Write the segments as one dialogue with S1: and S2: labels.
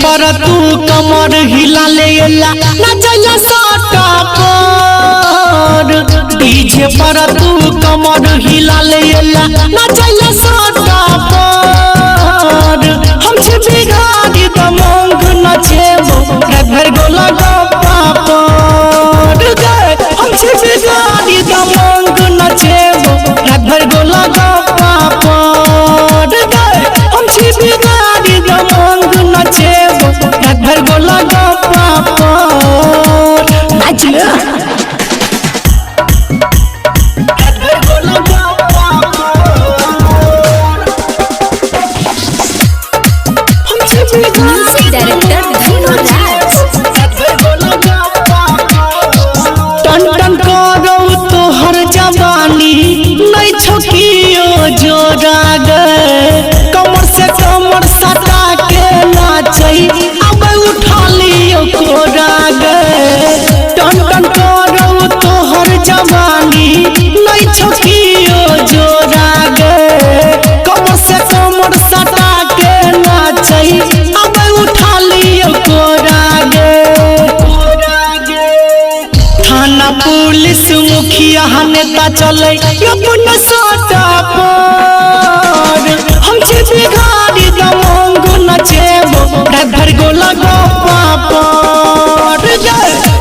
S1: पर तू कमर हिला लेला नचैया साटा पर डीजे पर तू कमर हिला लेला नचैया साटा पर हमसे बिगाड़ी दमंग नचेबो घर गोला गप्पा पर हमसे बिगाड़ी दमंग नचेबो घर गोला गप्पा पर हमसे बिगाड़ी दमंग नचेबो घर गोला गप्पा पर नाच ले
S2: म्यूजिक डायरेक्टर धीरू राज
S1: टन टन करो तो हर जवानी नहीं छकियो जोड़ा गए कमर से कमर सटा के नाचई अब उठा लियो कोड़ा गए टन टन करो तो हर जवानी नहीं छकियो जोड़ा गए कमर से कमर सटा के नाचई अब उठा लियो कोड़ा गए थाना पुलिस मुखिया नेता चले अपने साटा पर हमसे बिगाड़ी दमंग नचेबो घर गोला गप्पा पर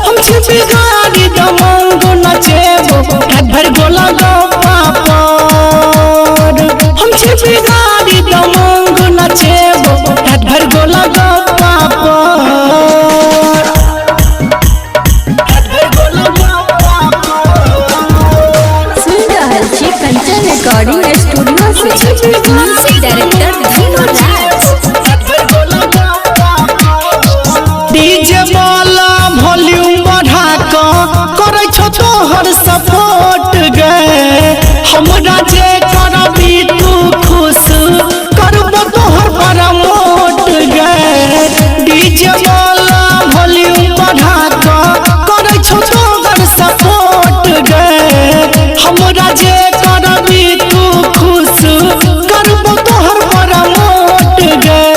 S1: हमसे बिगाड़ी दमंग नचेबो घर गोला गप्पा पर हमसे बिगाड़ी दमंग नचेबो घर गोला गप्पा पर
S2: सुन रहल छी कंचन रिकॉर्डिंग स्टूडियो से म्यूजिक डायरेक्टर धीरू राज
S1: डीजे वाला वॉल्यूम बढ़ा के करे छो तोहर सपोर्ट गए हमरा जे करबी तू खुश करबो तोहर प्रमोट गए डीजे वाला वॉल्यूम बढ़ा के करे छो तोहर सपोर्ट गए हमरा जे करबी तू खुश करबो तोहर प्रमोट गए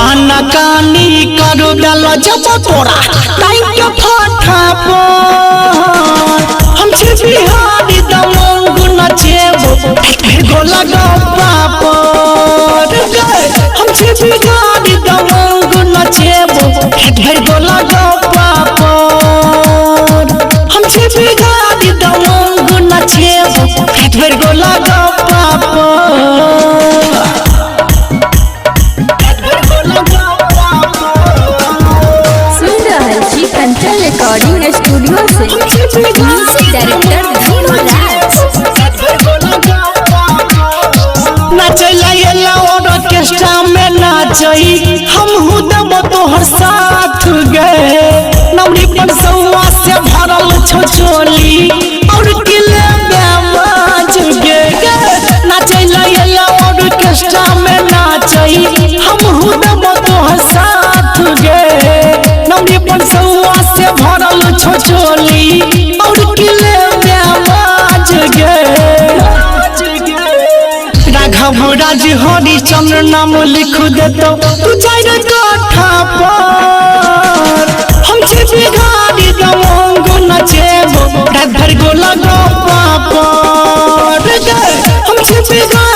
S1: आना कानी करो डालो जब तोरा टाइम के फाटा पर हमसे बिहारी दमंग नचेबो गोला गप्पा पर हमसे बिहारी दमंग नचेबो गोला गप्पा पर हमसे बिहारी दमंग नचेबो गोला गप्पा पर
S2: सुन रहल छी कंचन रिकॉर्डिंग स्टूडियो से म्यूजिक डायरेक्टर धीरू राज
S1: नाचैला येला ऑर्केस्ट्रा में नाचई हमहू देबो तोहर साथ गए नवरी पंसवा से भरल छोचोली और किले बेमाज गे नाचैला येला ऑर्केस्ट्रा में नाचई हमहू देबो तोहर साथ गए नवरी पंसवा से भरल छोचोली और किले बेमाज गे राघव राज हरिचंद्र नाम लिख देतो तू जाए काठा पर हमसे बिगाड़ी दमंग नचेबो घर गोला गप्पा पर हमसे बिगाड़ी